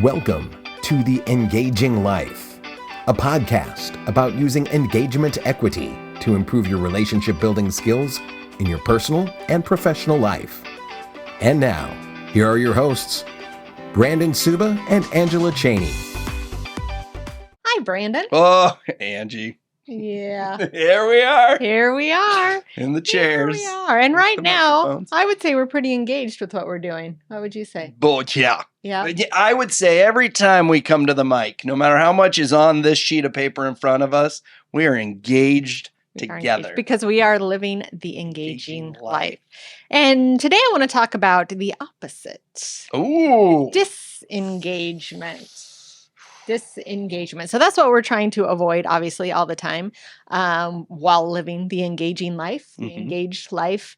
Welcome to The Engaging Life, a podcast about using engagement equity to improve your relationship building skills in your personal and professional life. And now, here are your hosts, Brandon Suba and Angela Cheney. Hi, Brandon. Oh, Angie. Yeah. Here we are. Here we are. In the chairs. Here we are. And right the now, microphones. I would say we're pretty engaged with what we're doing. What would you say? But yeah. Yeah. I would say every time we come to the mic, no matter how much is on this sheet of paper in front of us, we are engaged We are together. engaged because we are living the engaging life. And today I want to talk about the opposite. Ooh. Disengagement. Disengagement. So that's what we're trying to avoid, obviously, all the time while living the engaging life, the engaged life.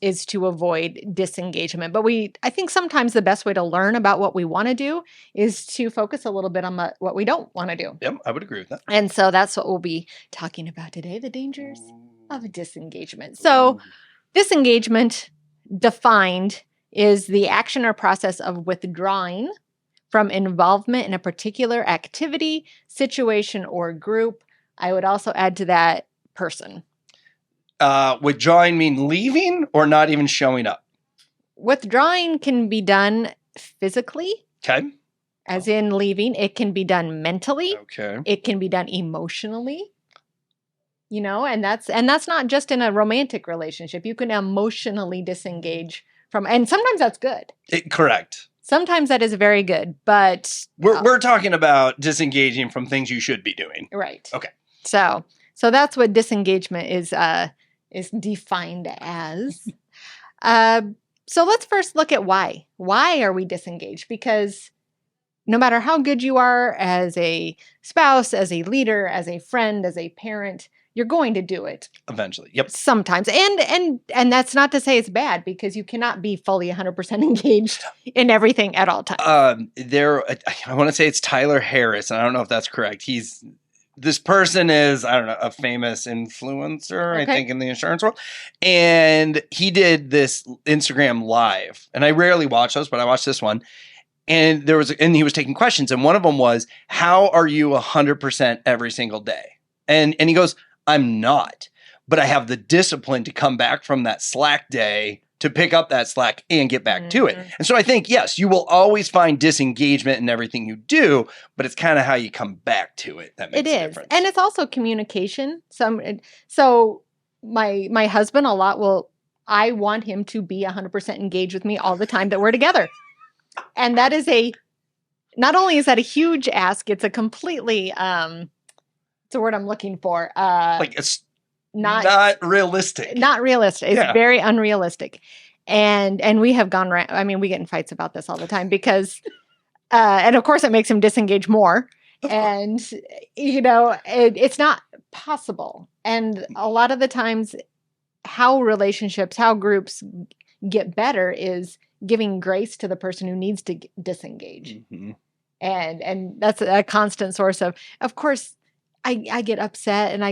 Is to avoid disengagement. But I think sometimes the best way to learn about what we want to do is to focus a little bit on what we don't want to do. Yep, I would agree with that. And so that's what we'll be talking about today, the dangers of disengagement. So disengagement, defined, is the action or process of withdrawing from involvement in a particular activity, situation, or group. I would also add to that person. Withdrawing mean leaving or not even showing up? Withdrawing can be done physically, Okay. as in leaving. It can be done mentally. Okay. It can be done emotionally. You know, and that's not just in a romantic relationship. You can emotionally disengage from, and sometimes that's good. Correct. Sometimes that is very good, but We're talking about disengaging from things you should be doing. right. Okay. So that's what disengagement is defined as. So let's first look at why. Why are we disengaged? Because no matter how good you are as a spouse, as a leader, as a friend, as a parent, you're going to do it. Eventually. Yep. Sometimes. And that's not to say it's bad, because you cannot be fully 100% engaged in everything at all times. I want to say it's Tyler Harris, and I don't know if that's correct. This person is, I don't know, a famous influencer, Okay. I think, in the insurance world. And he did this Instagram live. And I rarely watch those, but I watched this one. And he was taking questions. And one of them was, how are you 100% every single day? And he goes, I'm not. But I have the discipline to come back from that slack day to pick up that slack and get back to it. And so I think, yes, you will always find disengagement in everything you do, but it's kind of how you come back to it that makes a difference. And it's also communication. So my husband I want him to be 100% engaged with me all the time that we're together. And that is not only is that a huge ask, it's a completely, it's a word I'm looking for. It's not realistic. Not realistic. It's Yeah. very unrealistic. And we have gone around. I mean, we get in fights about this all the time because, and of course it makes him disengage more. And, you know, it's not possible. And a lot of the times how groups get better is giving grace to the person who needs to disengage. Mm-hmm. And that's a constant source of course, I get upset and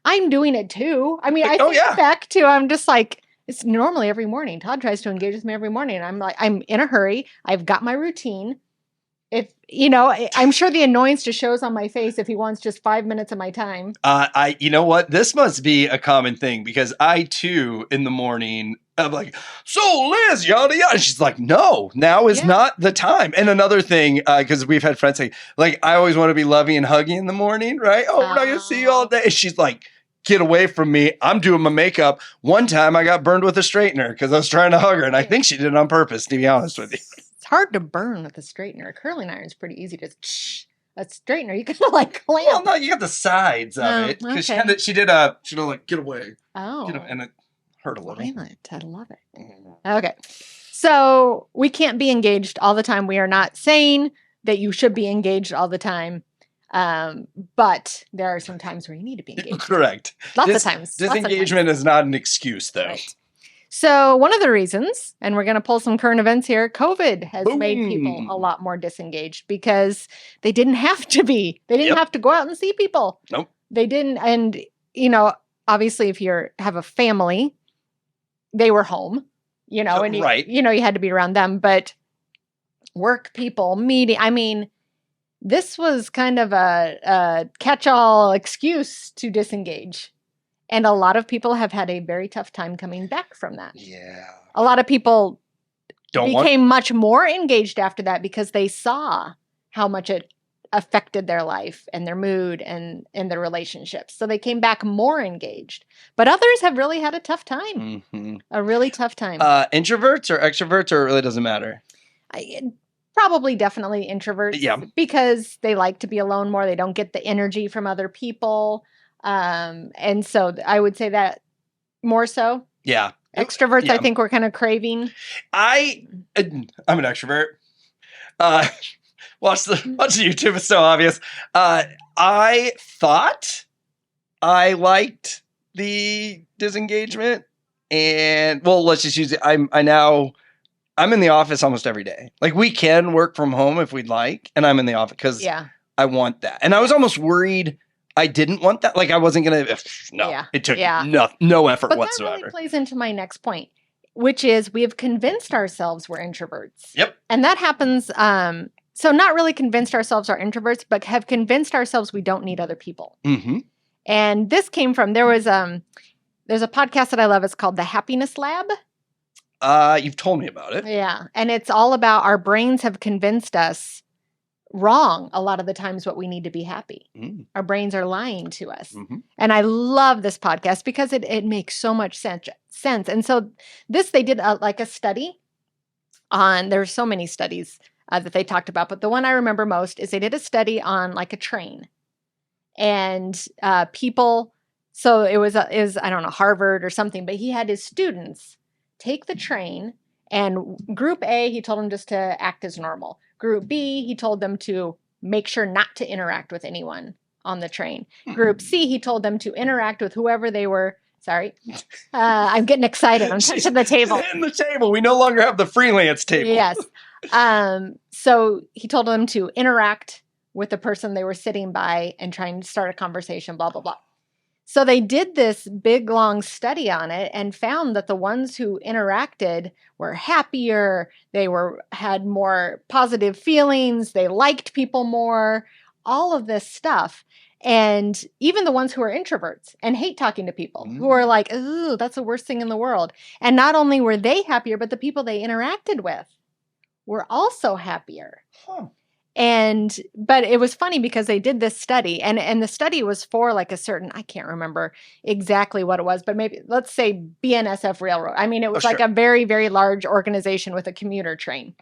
I'm doing it too. I mean, I think back to, I'm just like, it's normally every morning. Todd tries to engage with me every morning. And I'm like, I'm in a hurry. I've got my routine. If, you know, I'm sure the annoyance just shows on my face if he wants just 5 minutes of my time. You know what? This must be a common thing because I too, in the morning, I'm like, so Liz, yada yada. And she's like, no, now is not the time. And another thing, because we've had friends say, like, I always want to be loving and huggy in the morning, right? Oh, we're not going to see you all day. And she's like, get away from me. I'm doing my makeup. One time I got burned with a straightener because I was trying to hug her. And I think she did it on purpose, to be honest with you. It's hard to burn with a straightener. A curling iron is pretty easy to a straightener. You can like clamp. Well, no, you got the sides of it. Because she did like, get away. Oh. You know, and it hurt a little. Violent. I love it. Okay. So we can't be engaged all the time. We are not saying that you should be engaged all the time. But there are some times where you need to be engaged. Correct. Lots of times. Disengagement is not an excuse, though. Right. So one of the reasons, and we're going to pull some current events here, COVID has made people a lot more disengaged because they didn't have to be. They didn't have to go out and see people. Nope. They didn't. And, you know, obviously if you have a family, they were home, you know, and you had to be around them. But work people, meeting. I mean, this was kind of a catch-all excuse to disengage. And a lot of people have had a very tough time coming back from that. Yeah. A lot of people became much more engaged after that because they saw how much it affected their life and their mood and their relationships. So they came back more engaged. But others have really had a tough time. Mm-hmm. A really tough time. Introverts or extroverts, or it really doesn't matter? Probably definitely introverts. Yeah. Because they like to be alone more. They don't get the energy from other people. And so I would say that more so. Yeah. Extroverts, Yeah. I think we're kind of craving. I'm an extrovert. Watch the YouTube. It's so obvious. I thought I liked the disengagement, and well, let's just use it. I'm in the office almost every day. Like, we can work from home if we'd like, and I'm in the office because I want that. And I was almost worried I didn't want that. Like, I wasn't gonna. It took no effort whatsoever. That really plays into my next point, which is we have convinced ourselves we're introverts. Yep. And that happens. So not really convinced ourselves are introverts, but have convinced ourselves we don't need other people. Mm-hmm. And this came from, there's a podcast that I love. It's called The Happiness Lab. You've told me about it. Yeah. And it's all about our brains have convinced us wrong a lot of the times what we need to be happy. Mm. Our brains are lying to us. Mm-hmm. And I love this podcast because it makes so much sense. And so they did a study on, there's so many studies that they talked about, but the one I remember most is they did a study on like a train, and people. So it was I don't know, Harvard or something, but he had his students take the train, and Group A, he told them just to act as normal. Group B, he told them to make sure not to interact with anyone on the train. Group C, he told them to interact with whoever they were. Sorry. I'm getting excited. I'm touching the table. In the table. We no longer have the freelance table. Yes. So he told them to interact with the person they were sitting by and trying to start a conversation, blah, blah, blah. So they did this big, long study on it and found that the ones who interacted were happier. They had more positive feelings. They liked people more, all of this stuff. And even the ones who are introverts and hate talking to people, who are like, ooh, that's the worst thing in the world. And not only were they happier, but the people they interacted with were also happier. Huh. But it was funny because they did this study, and the study was for like a certain, I can't remember exactly what it was, but maybe let's say BNSF Railroad. I mean, it was like a very, very large organization with a commuter train.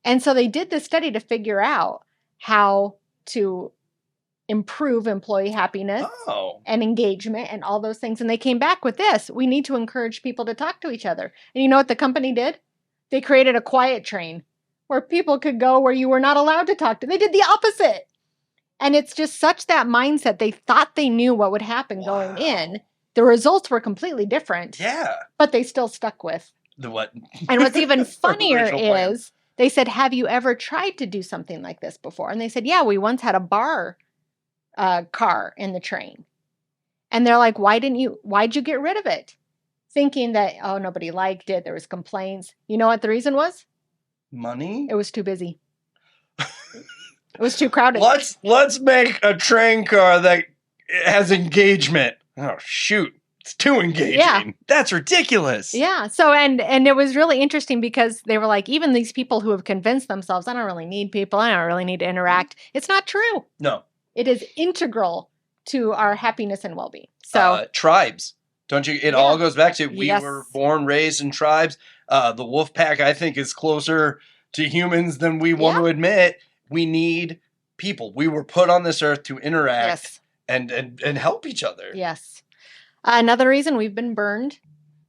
And so they did this study to figure out how to improve employee happiness and engagement and all those things. And they came back with this: we need to encourage people to talk to each other. And you know what the company did? They created a quiet train where people could go where you were not allowed to talk to. They did the opposite. And it's just such that mindset. They thought they knew what would happen going in. The results were completely different. Yeah. But they still stuck with the what? And what's even funnier is they said, have you ever tried to do something like this before? And they said, yeah, we once had a bar car in the train. And they're like, why'd you get rid of it? Thinking that, oh, nobody liked it. There was complaints. You know what the reason was? Money? It was too busy. It was too crowded. Let's make a train car that has engagement. Oh, shoot. It's too engaging. Yeah. That's ridiculous. Yeah. So, and it was really interesting because they were like, even these people who have convinced themselves, I don't really need people. I don't really need to interact. It's not true. No. It is integral to our happiness and well-being. So tribes. Don't you? It all goes back to we were born, raised in tribes. The wolf pack, I think, is closer to humans than we want to admit. We need people. We were put on this earth to interact and help each other. Yes. Another reason we've been burned.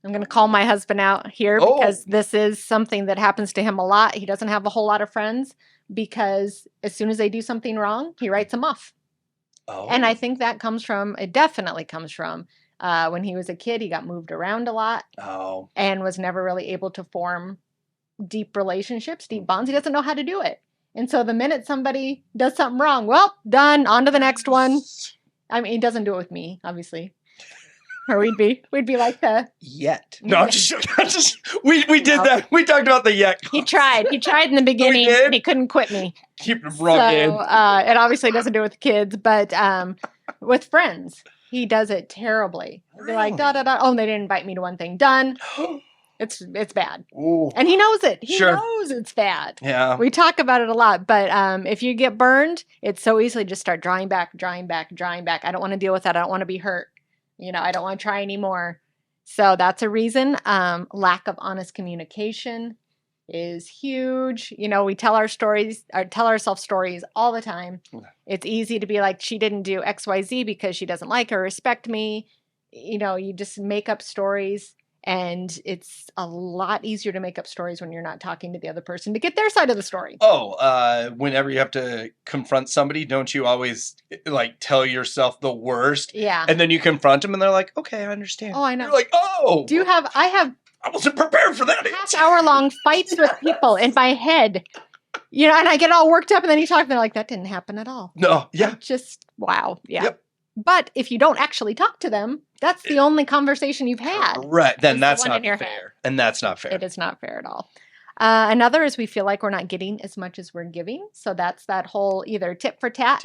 I'm going to call my husband out here because this is something that happens to him a lot. He doesn't have a whole lot of friends because as soon as they do something wrong, he writes them off. Oh. And I think that definitely comes from when he was a kid. He got moved around a lot and was never really able to form deep relationships, deep bonds. He doesn't know how to do it. And so the minute somebody does something wrong, well, done, on to the next one. I mean, he doesn't do it with me, obviously. Or we'd be like the Yet. No, I'm just we did that. We talked about the yet. he tried in the beginning did? and he couldn't quit me. Keep it rugged. So it obviously doesn't do it with kids, but with friends, he does it terribly. He'll be like, da da da. Oh, they didn't invite me to one thing. Done. It's bad. Ooh. And he knows it. He Sure. knows it's bad. Yeah. We talk about it a lot, but if you get burned, it's so easily just start drawing back. I don't want to deal with that. I don't want to be hurt. I don't want to try anymore. So that's a reason. Lack of honest communication is huge. We tell ourselves stories all the time. It's easy to be like, she didn't do XYZ because she doesn't like or respect me. You just make up stories. And it's a lot easier to make up stories when you're not talking to the other person to get their side of the story. Oh, whenever you have to confront somebody, don't you always tell yourself the worst? Yeah. And then you confront them and they're like, okay, I understand. Oh, I know. You're like, oh. I have I wasn't prepared for that. half-hour-long fights with people in my head. And I get all worked up and then you talk and they're like, that didn't happen at all. No, yeah. Just, wow. Yeah. Yep. But if you don't actually talk to them, that's the only conversation you've had. Right. Then that's the not one in your fair. head. And that's not fair. It is not fair at all. Another is we feel like we're not getting as much as we're giving. So that's that whole either tit for tat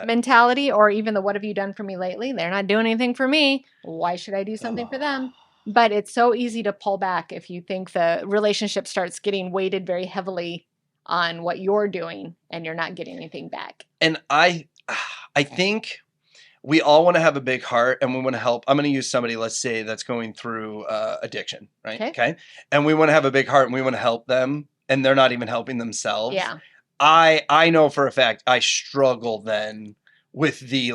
mentality or even the what have you done for me lately? They're not doing anything for me. Why should I do something for them? But it's so easy to pull back if you think the relationship starts getting weighted very heavily on what you're doing and you're not getting anything back. And I think we all want to have a big heart and we want to help. I'm going to use somebody, let's say, that's going through addiction, right? Okay. And we want to have a big heart and we want to help them and they're not even helping themselves. Yeah. I know for a fact I struggle then with the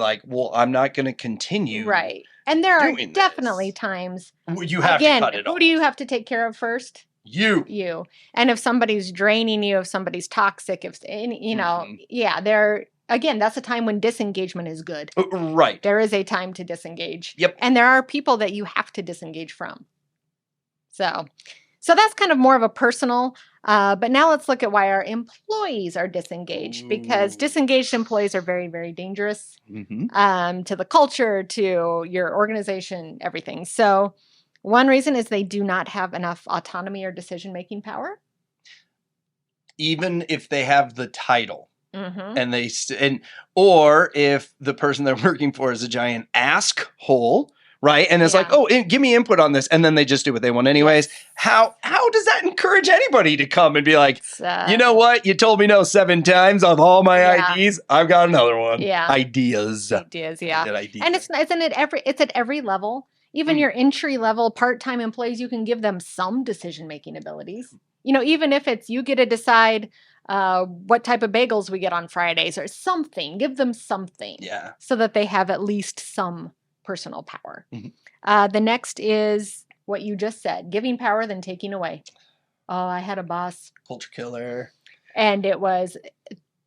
I'm not going to continue. Right. And there are definitely times. You have to cut it off. Who do you have to take care of first? You. And if somebody's draining you, if somebody's toxic, again, that's a time when disengagement is good. Right. There is a time to disengage. Yep. And there are people that you have to disengage from. So that's kind of more of a personal, but now let's look at why our employees are disengaged. Because disengaged employees are very, very dangerous to the culture, to your organization, everything. So one reason is they do not have enough autonomy or decision-making power. Even if they have the title. And or if the person they're working for is a giant ask hole, right? And it's like, give me input on this, and then they just do what they want anyways. Yes. How does that encourage anybody to come and be like, you know what? You told me no 7 times of all my IDs. I've got another one. Yeah, ideas. Yeah, and it's at every level. Even your entry level part-time employees, you can give them some decision-making abilities. Even if it's you get to decide what type of bagels we get on Fridays or something. Give them something. Yeah. So that they have at least some personal power. The next is what you just said, giving power then taking away. Oh, I had a boss. Culture killer. And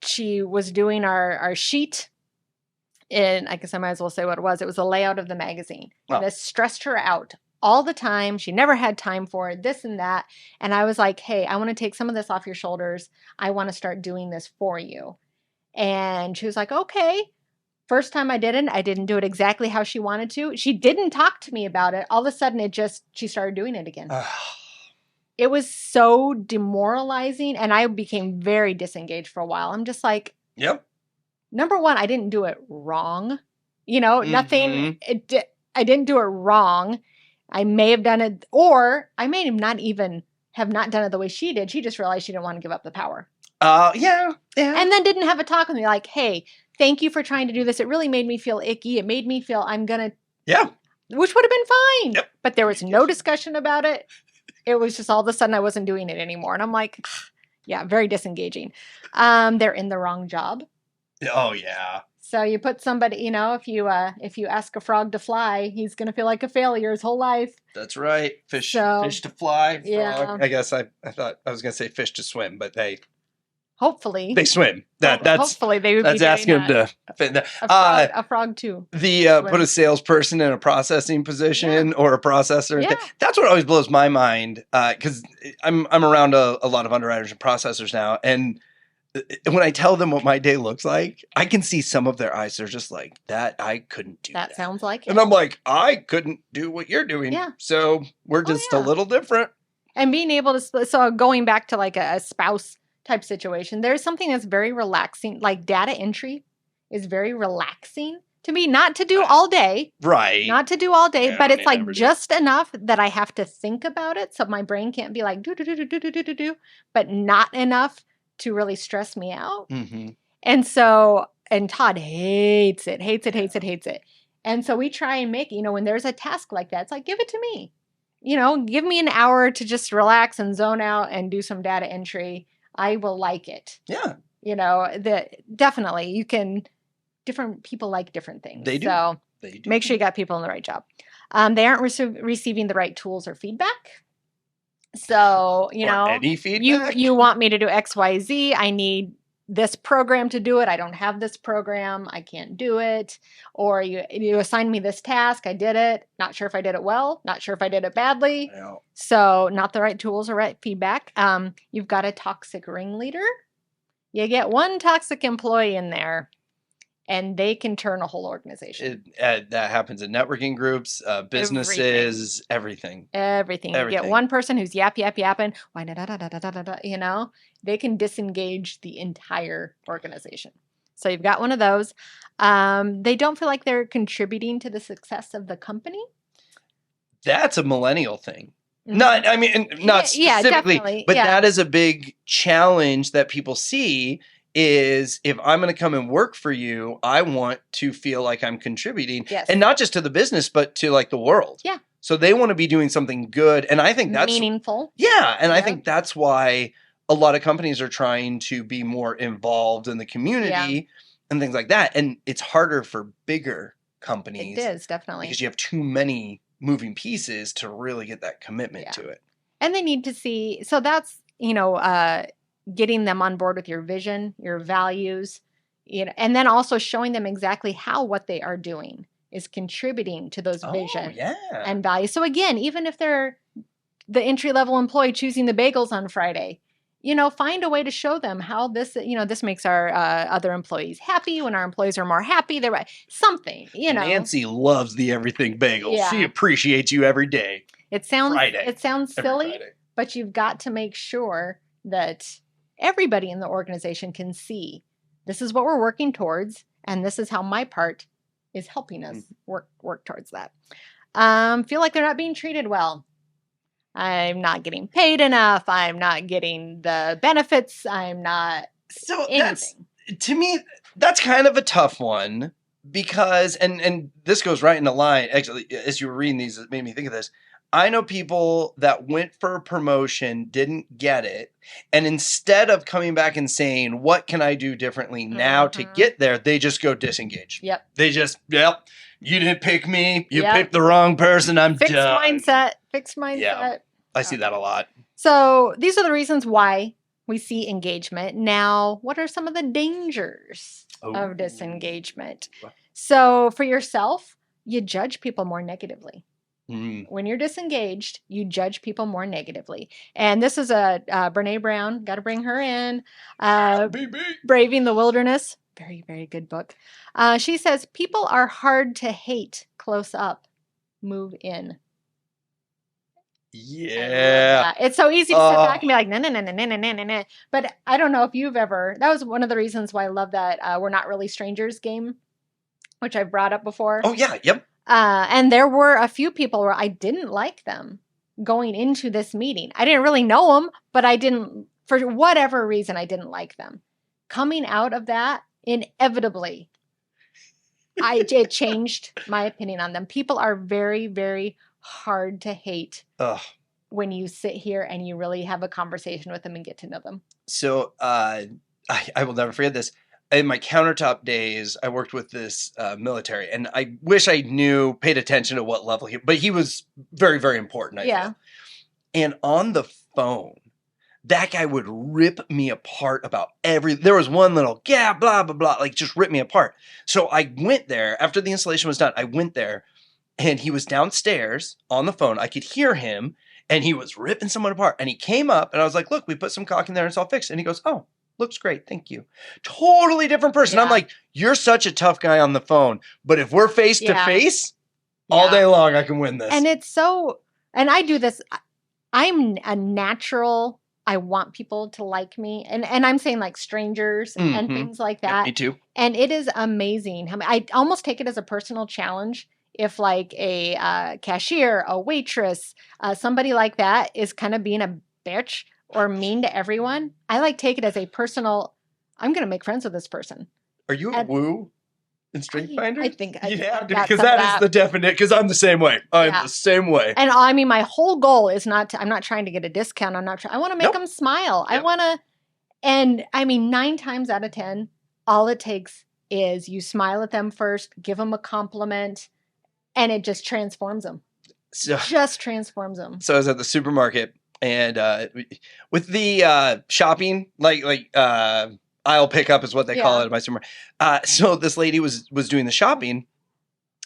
she was doing our sheet. And I guess I might as well say what it was. It was a layout of the magazine. Oh. And this stressed her out all the time. She never had time for it, this and that. And I was like, hey, I want to take some of this off your shoulders. I want to start doing this for you. And she was like, okay. First time I didn't do it exactly how she wanted to. She didn't talk to me about it. All of a sudden she started doing it again. It was so demoralizing. And I became very disengaged for a while. I'm just like, yep. Number one, I didn't do it wrong. Nothing. I didn't do it wrong. I may have done it, or I may not even have not done it the way she did. She just realized she didn't want to give up the power. Yeah. And then didn't have a talk with me like, hey, thank you for trying to do this. It really made me feel icky. It made me feel I'm going to. Yeah. Which would have been fine. Yep. But there was no discussion about it. It was just all of a sudden I wasn't doing it anymore. And I'm like, yeah, very disengaging. They're in the wrong job. Oh, yeah. So you put somebody, if you ask a frog to fly, he's going to feel like a failure his whole life. That's right. Fish to fly. Frog. Yeah. I guess I thought I was going to say fish to swim, but hopefully they swim. Hopefully they would. That's be asking that. them to fit. A frog too. Put a salesperson in a processing position or a processor. Yeah. That's what always blows my mind because I'm around a lot of underwriters and processors now, and when I tell them what my day looks like, I can see some of their eyes. They're just like, that I couldn't do that. That sounds like it. And I'm like, I couldn't do what you're doing. Yeah. So we're just a little different. And being able to, so going back to like a spouse type situation, there's something that's very relaxing, like data entry is very relaxing to me, not to do all day. Right. Not to do all day, Yeah, but I it's mean, like never do. just enough that I have to think about it. So my brain can't be like, do, but not enough to really stress me out. Mm-hmm. And so, and Todd hates it. And so we try and make, when there's a task like that, it's like, give it to me. Give me an hour to just relax and zone out and do some data entry. I will like it. Yeah. Definitely different people like different things. They do. So They do. make sure you got people in the right job. They aren't receiving the right tools or feedback. So, Or any feedback. you want me to do X, Y, Z. I need this program to do it. I don't have this program. I can't do it. Or you assigned me this task. I did it. Not sure if I did it well. Not sure if I did it badly. Yeah. So not the right tools or right feedback. You've got a toxic ringleader. You get one toxic employee in there, and they can turn a whole organization. That happens in networking groups, businesses, everything. You get one person who's yapping. Why da. They can disengage the entire organization. So you've got one of those. They don't feel like they're contributing to the success of the company. That's a millennial thing. Mm-hmm. Not specifically, definitely. but that is a big challenge that people see. Is if I'm going to come and work for you, I want to feel like I'm contributing, Yes. and not just to the business, but to like the world. Yeah. So they want to be doing something good, and I think that's meaningful. Yeah, and I think that's why a lot of companies are trying to be more involved in the community and things like that. And it's harder for bigger companies. It is, definitely. Because you have too many moving pieces to really get that commitment to it. And they need to see, so that's, getting them on board with your vision, your values, and then also showing them exactly how what they are doing is contributing to those vision and values. So again, even if they're the entry-level employee choosing the bagels on Friday, find a way to show them how this, this makes our other employees happy. When our employees are more happy, they're something, Nancy loves the everything bagel. Yeah. She appreciates you every day. It sounds Every silly, Friday. but you've got to make sure that everybody in the organization can see this is what we're working towards, and this is how my part is helping us work towards that. Feel like they're not being treated well. I'm not getting paid enough. I'm not getting the benefits. I'm not anything. To me, that's kind of a tough one because, and this goes right in the line, actually, as you were reading these, it made me think of this. I know people that went for a promotion, didn't get it, and instead of coming back and saying, what can I do differently now to get there, they just go disengage. Yep. They just, you didn't pick me. You picked the wrong person. I'm Fixed done. Fixed mindset. Yeah. I see that a lot. So these are the reasons why we see engagement. Now, what are some of the dangers of disengagement? So for yourself, you judge people more negatively. When you're disengaged, you judge people more negatively. And this is a Brene Brown, got to bring her in. Braving the Wilderness. Very, very good book. She says, people are hard to hate close up. Move in. Yeah. It's so easy to sit back and be like, no. But I don't know if you've ever, that was one of the reasons why I love that We're Not Really Strangers game, which I've brought up before. Oh, yeah. Yep. And there were a few people where I didn't like them going into this meeting. I didn't really know them, but for whatever reason, I didn't like them. Coming out of that, inevitably, it changed my opinion on them. People are very, very hard to hate when you sit here and you really have a conversation with them and get to know them. So I will never forget this. In my countertop days, I worked with this military, and I wish I paid attention to what level but he was very, very important. I feel. And on the phone, that guy would rip me apart about there was one little, blah, blah, blah, like just rip me apart. So I went there after the installation was done. I went there and he was downstairs on the phone. I could hear him and he was ripping someone apart, and he came up and I was like, look, we put some caulk in there and it's all fixed. And he goes, oh, looks great. Thank you. Totally different person. I'm Yeah. like, you're such a tough guy on the phone, but if we're face to Yeah. face all Yeah. day long, I can win this. And it's so, and I do this, I'm a natural, I want people to like me. And I'm saying like strangers and Mhm. things like Yeah, that. me too. And it is amazing. I almost take it as a personal challenge if like a cashier, a waitress, somebody like that is kind of being a bitch or mean to everyone. I like take it as a personal, I'm going to make friends with this person. Are you a And woo in Strength Finder? I think You have to, got because some of that is the definite, because I'm the same way. I'm Yeah. the same way. And I mean, my whole goal is not to, I'm not trying to get a discount. I'm not trying, I want to make Nope. them smile. I Yep. want to, and I mean, 9 times out of 10, all it takes is you smile at them first, give them a compliment, and it just transforms them. So, Just transforms them. so I was at the supermarket, and with the shopping, like aisle pickup is what they call Yeah. it at my supermarket. So this lady was doing the shopping,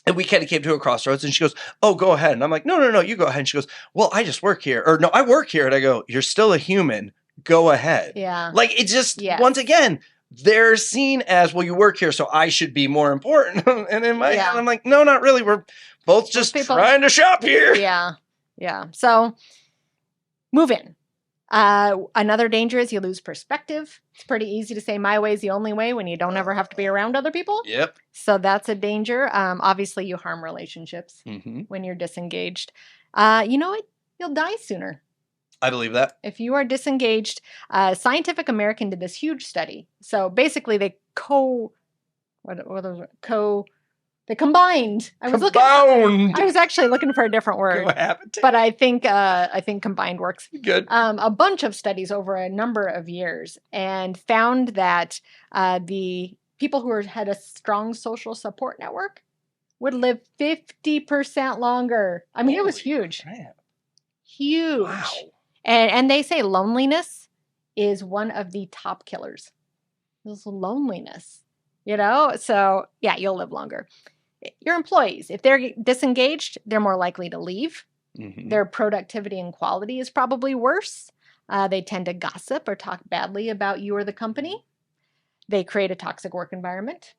and we kind of came to a crossroads, and she goes, "Oh, go ahead." And I'm like, No, you go ahead." And she goes, "Well, I just work here." Or, "No, I work here." And I go, "You're still a human. Go ahead." Yeah. Like, it's just, Yes. once again, they're seen as, well, you work here, so I should be more important. And in my Yeah. head, I'm like, no, not really. We're both just people- trying to shop here. Yeah. Yeah. So move in. Another danger is you lose perspective. It's pretty easy to say my way is the only way when you don't ever have to be around other people. Yep. So that's a danger. Obviously, you harm relationships Mm-hmm. when you're disengaged. You know what? You'll die sooner. I believe that. If you are disengaged, Scientific American did this huge study. So basically, they they combined. I was actually looking for a different word, Cohabitate. but I think combined works. Good. A bunch of studies over a number of years and found that the people who had a strong social support network would live 50% longer. I mean, it was Holy huge. crap. Huge. Wow. And they say loneliness is one of the top killers. This loneliness, So yeah, you'll live longer. Your employees, if they're disengaged, they're more likely to leave. Mm-hmm. Their productivity and quality is probably worse. They tend to gossip or talk badly about you or the company. They create a toxic work environment.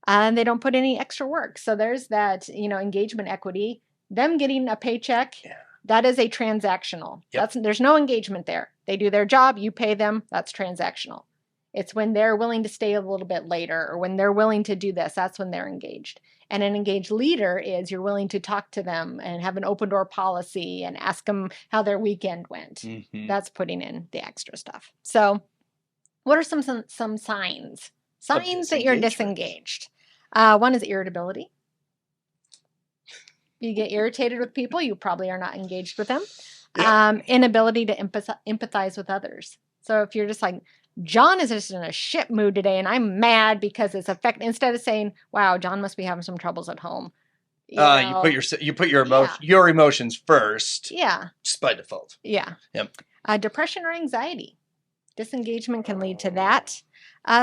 And they don't put any extra work. So there's that, engagement equity. Them getting a paycheck, that is a transactional. Yep. There's no engagement there. They do their job, you pay them, that's transactional. It's when they're willing to stay a little bit later or when they're willing to do this, that's when they're engaged. And an engaged leader is you're willing to talk to them and have an open door policy and ask them how their weekend went. Mm-hmm. That's putting in the extra stuff. So what are some signs? Signs that you're disengaged. One is irritability. You get irritated with people, you probably are not engaged with them. Yeah. Inability to empathize with others. So if you're just like, John is just in a shit mood today and I'm mad because it's instead of saying, wow, John must be having some troubles at home. You put your emotions first. Yeah. Just by default. Yeah. Yep. Depression or anxiety. Disengagement can lead to that.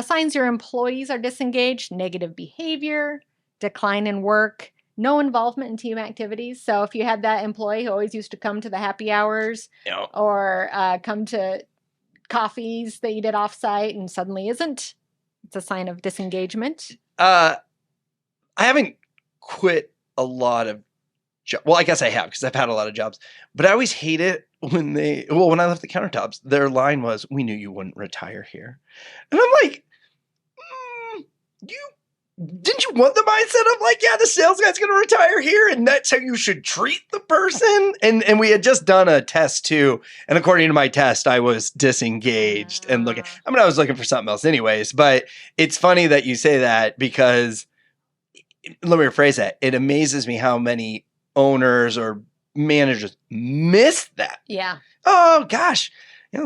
Signs your employees are disengaged, negative behavior, decline in work, no involvement in team activities. So if you had that employee who always used to come to the happy hours or come to coffees that you did offsite and suddenly isn't, it's a sign of disengagement. I haven't quit a lot of jobs. Well, I guess I have because I've had a lot of jobs, but I always hate it when when I left the countertops, their line was, "We knew you wouldn't retire here." And I'm like, didn't you want the mindset of like, yeah, the sales guy's going to retire here and that's how you should treat the person? And we had just done a test too. And according to my test, I was disengaged and I was looking for something else anyways, but it's funny that you say that because let me rephrase that. It amazes me how many owners or managers miss that. Yeah. Oh gosh.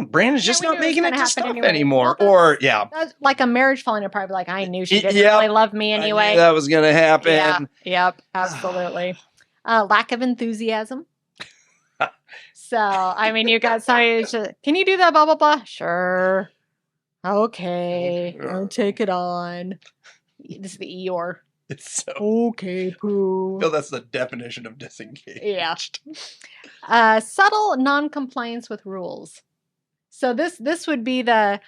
Brandon's just we not knew it was making it gonna to happen stuff anyway. anymore. Well, That's like a marriage falling apart, like I knew she didn't Yep. really love me I knew anyway. that was going to happen. Yeah. Yep. Absolutely. Lack of enthusiasm. So, I mean, you got somebody, can you do that? Blah, blah, blah. Sure. Okay. I'll take it on. This is the Eeyore. It's so. Okay, Pooh. I feel that's the definition of disengaged. Yeah. Subtle non-compliance with rules. So this would be the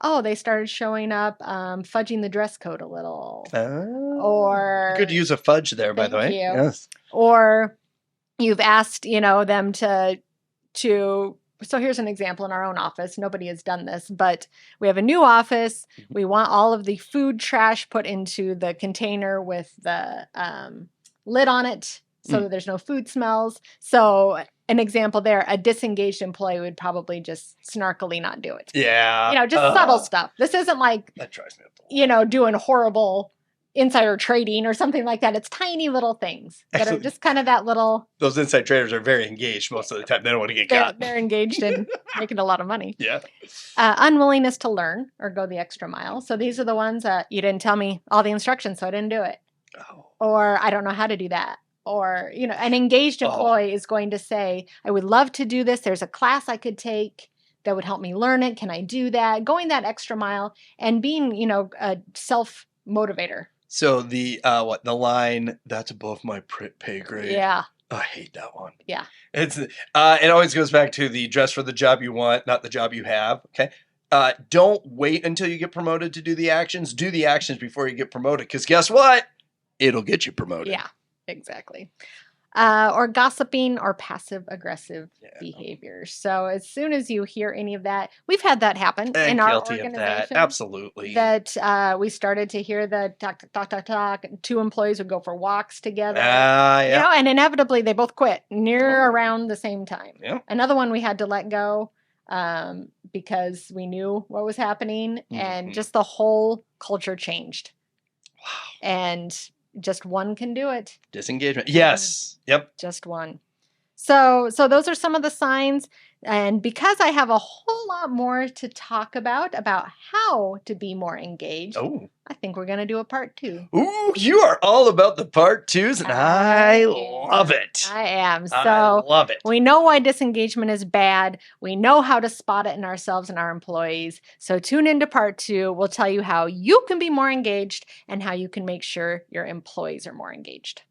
oh, they started showing up, fudging the dress code a little. Oh, Or good use of fudge there, by the Thank way. you. Yes. Or you've asked, them to so here's an example in our own office. Nobody has done this, but we have a new office. We want all of the food trash put into the container with the lid on it so that there's no food smells. So an example there, a disengaged employee would probably just snarkily not do it. Yeah. Just subtle stuff. This isn't like, that drives me up the wall. doing horrible insider trading or something like that. It's tiny little things that are just kind of that little. Those inside traders are very engaged most of the time. They don't want to get caught. They're engaged in making a lot of money. Yeah. Unwillingness to learn or go the extra mile. So these are the ones that you didn't tell me all the instructions, so I didn't do it. Oh. Or I don't know how to do that. Or, an engaged employee is going to say, I would love to do this. There's a class I could take that would help me learn it. Can I do that? Going that extra mile and being, a self-motivator. So the line, that's above my pay grade. Yeah. Oh, I hate that one. Yeah. It's it always goes back to the dress for the job you want, not the job you have. Okay. Don't wait until you get promoted to do the actions. Do the actions before you get promoted. Because guess what? It'll get you promoted. Yeah, exactly. Or gossiping or passive aggressive behaviors. So as soon as you hear any of that, we've had that happen in our organization. Of that. Absolutely. That we started to hear the talk. Two employees would go for walks together. Yeah. And inevitably they both quit around the same time. Yeah. Another one we had to let go because we knew what was happening and just the whole culture changed. Wow. And just one can do it. Disengagement. Yes. Yep. Just one. So those are some of the signs. And because I have a whole lot more to talk about how to be more engaged, I think we're going to do a part 2. Ooh, you are all about the part 2s, and I love it. I am. So I love it. We know why disengagement is bad. We know how to spot it in ourselves and our employees. So tune into part 2. We'll tell you how you can be more engaged and how you can make sure your employees are more engaged.